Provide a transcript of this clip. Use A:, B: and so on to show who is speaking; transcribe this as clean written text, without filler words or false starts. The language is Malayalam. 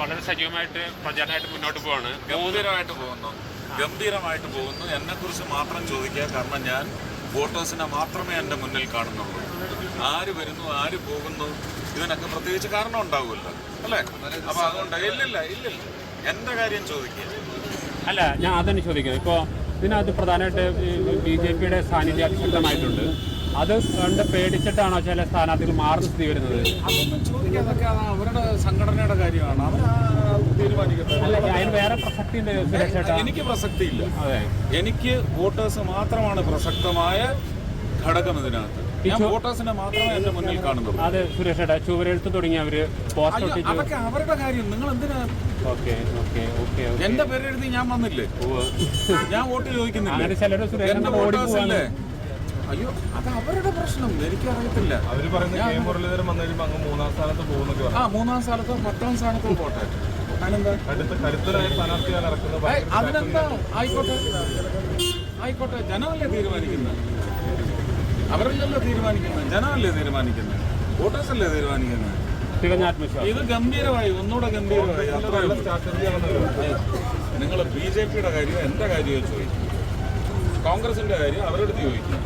A: വളരെ സജീവമായിട്ട് പ്രചാരണമായിട്ട് മുന്നോട്ട് പോവാണ്.
B: ഗംഭീരമായിട്ട് പോകുന്നു. എന്നെക്കുറിച്ച് മാത്രം ചോദിക്കുക. കാരണം ഞാൻ വോട്ടേഴ്സിനെ മാത്രമേ എൻ്റെ മുന്നിൽ കാണുന്നുള്ളൂ. ആര് വരുന്നു, ആര് പോകുന്നു, ഇതിനൊക്കെ പ്രത്യേകിച്ച് കാരണം ഉണ്ടാവുമല്ലോ, അല്ലേ? അപ്പോൾ അതുകൊണ്ട് ഇല്ലില്ല എൻ്റെ കാര്യം ചോദിക്കുക.
A: അല്ല, ഞാൻ അതന്നെ ചോദിക്കുന്നത്. ഇപ്പോൾ ഇതിനകത്ത് പ്രധാനമായിട്ട് BJPയുടെ സാന്നിധ്യം അതിശക്തമായിട്ടുണ്ട്. അത് കണ്ട് പേടിച്ചിട്ടാണോ ചില സ്ഥാനാർത്ഥികൾ മാറുന്ന സ്ഥിതി വരുന്നത്?
B: അതൊന്നും ചോദിക്കുക. അതൊക്കെ അവരുടെ സംഘടനയുടെ കാര്യമാണ്, അവർ തീരുമാനിക്കുന്നത്.
A: അതിന് വേറെ പ്രസക്തി ഉണ്ട് സുരേഷേട്ടാ?
B: എനിക്ക് പ്രസക്തിയില്ല.
A: അതെ,
B: എനിക്ക് വോട്ടേഴ്സ് മാത്രമാണ് പ്രസക്തമായ ഘടകം ഇതിനകത്ത്. ഞാൻ വോട്ടേഴ്സിനെ മാത്രമേ എന്റെ മുന്നിൽ കാണുന്നുള്ളൂ.
A: അത് സുരേഷേട്ടാ, ചുവരെഴുത്ത് തുടങ്ങിയവര് പോസ്റ്റ് ഒട്ടിച്ചു.
B: അതൊക്കെ അവരുടെ കാര്യം. നിങ്ങൾ എന്തിനാ എന്റെ പേരെഴുതി ഞാൻ വന്നില്ലേ? ഞാൻ വോട്ട് ചോദിക്കുന്നില്ല. എന്റെ വോട്ടേഴ്സല്ലേ? അയ്യോ, അത് അവരുടെ പ്രശ്നം, എനിക്കറിയത്തില്ല.
C: അവര് പറയുന്നത് മുരളീധരൻ വന്നു കഴിയുമ്പോൾ അങ്ങ് 3-ാം സ്ഥാനത്ത് പോകുന്നൊക്കെ പറഞ്ഞു.
B: 3-ാം സ്ഥാനത്തോ 10-ാം സ്ഥാനത്തോ പോട്ടെ, അതിനെന്താ?
C: കരുത്തരായ സ്ഥാനാർത്ഥിയാണ് ഇറക്കുന്നത്.
B: അതിനെന്താ? ആയിക്കോട്ടെ. ജനമല്ലേ തീരുമാനിക്കുന്നത്? അവരല്ലല്ലോ തീരുമാനിക്കുന്നത്, ജനമല്ലേ തീരുമാനിക്കുന്നത്, വോട്ടേഴ്സ് അല്ലേ തീരുമാനിക്കുന്നത്. ഇത് ഗംഭീരമായി, ഒന്നുകൂടെ ഗംഭീരമായി. നിങ്ങൾ BJPയുടെ കാര്യം എന്റെ കാര്യം ചോദിക്കും, കോൺഗ്രസിന്റെ കാര്യം അവരുടെ അടുത്ത് ചോദിക്കും.